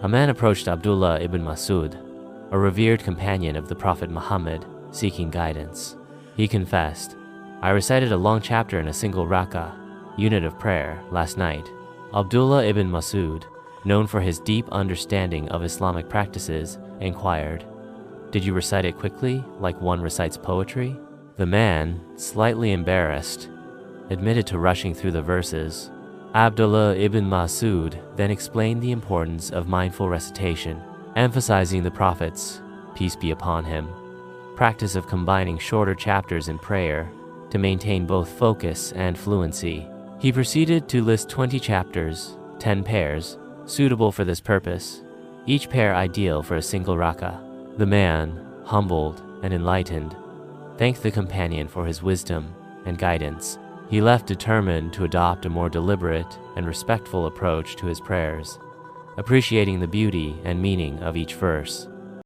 A man approached Abdullah ibn Masud, a revered companion of the Prophet Muhammad, seeking guidance. He confessed, "I recited a long chapter in a single rak'ah, unit of prayer, last night." Abdullah ibn Masud, known for his deep understanding of Islamic practices, inquired, "Did you recite it quickly, like one recites poetry?" The man, slightly embarrassed, admitted to rushing through the verses. Abdullah ibn Masud then explained the importance of mindful recitation, emphasizing the Prophet's, peace be upon him, practice of combining shorter chapters in prayer to maintain both focus and fluency. He proceeded to list 20 chapters, 10 pairs, suitable for this purpose, each pair ideal for a single rak'ah. The man, humbled and enlightened, thanked the companion for his wisdom and guidance. He left determined to adopt a more deliberate and respectful approach to his prayers, appreciating the beauty and meaning of each verse.